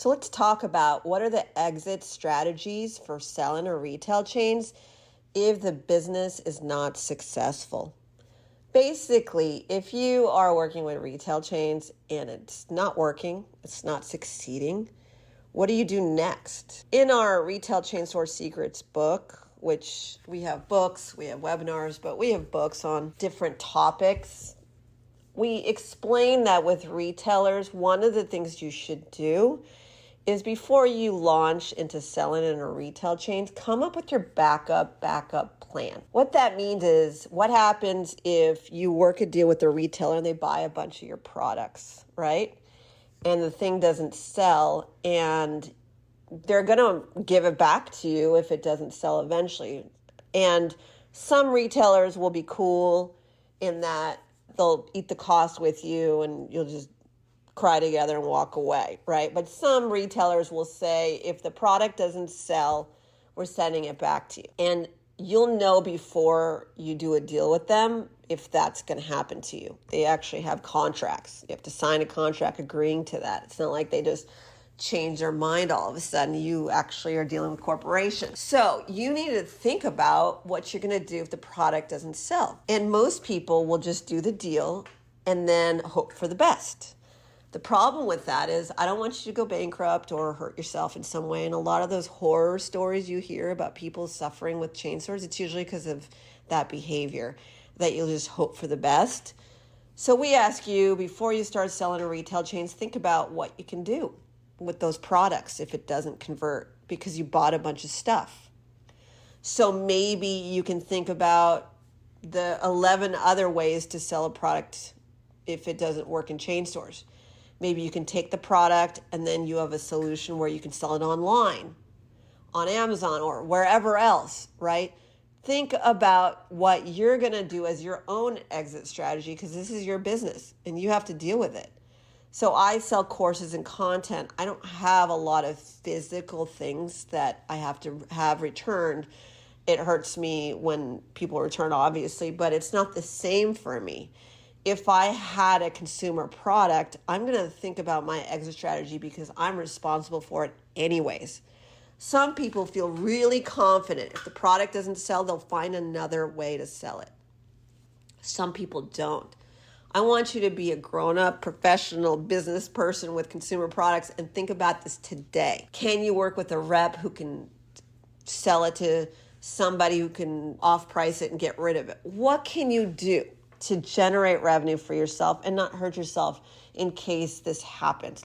So let's talk about what are the exit strategies for selling or retail chains if the business is not successful. Basically, if you are working with retail chains and it's not working, it's not succeeding, what do you do next? In our Retail Chain Store Secrets book, which we have books, we have webinars, but we have books on different topics, we explain that with retailers, one of the things you should do is before you launch into selling in a retail chain, come up with your backup plan. What that means is what happens if you work a deal with a retailer and they buy a bunch of your products, right? And the thing doesn't sell and they're going to give it back to you if it doesn't sell eventually. And some retailers will be cool in that they'll eat the cost with you and you'll just cry together and walk away, right? But some retailers will say, if the product doesn't sell, we're sending it back to you. And you'll know before you do a deal with them if that's going to happen to you. They actually have contracts. You have to sign a contract agreeing to that. It's not like they just change their mind all of a sudden. You actually are dealing with corporations. So you need to think about what you're going to do if the product doesn't sell. And most people will just do the deal and then hope for the best. The problem with that is I don't want you to go bankrupt or hurt yourself in some way. And a lot of those horror stories you hear about people suffering with chain stores, it's usually because of that behavior, that you'll just hope for the best. So we ask you, before you start selling a retail chains, think about what you can do with those products if it doesn't convert because you bought a bunch of stuff. So maybe you can think about the 11 other ways to sell a product if it doesn't work in chain stores. Maybe you can take the product and then you have a solution where you can sell it online, on Amazon or wherever else, right? Think about what you're going to do as your own exit strategy because this is your business and you have to deal with it. So I sell courses and content. I don't have a lot of physical things that I have to have returned. It hurts me when people return, obviously, but it's not the same for me. If I had a consumer product, I'm going to think about my exit strategy because I'm responsible for it anyways. Some people feel really confident. If the product doesn't sell, they'll find another way to sell it. Some people don't. I want you to be a grown-up, professional business person with consumer products and think about this today. Can you work with a rep who can sell it to somebody who can off-price it and get rid of it? What can you do to generate revenue for yourself and not hurt yourself in case this happens?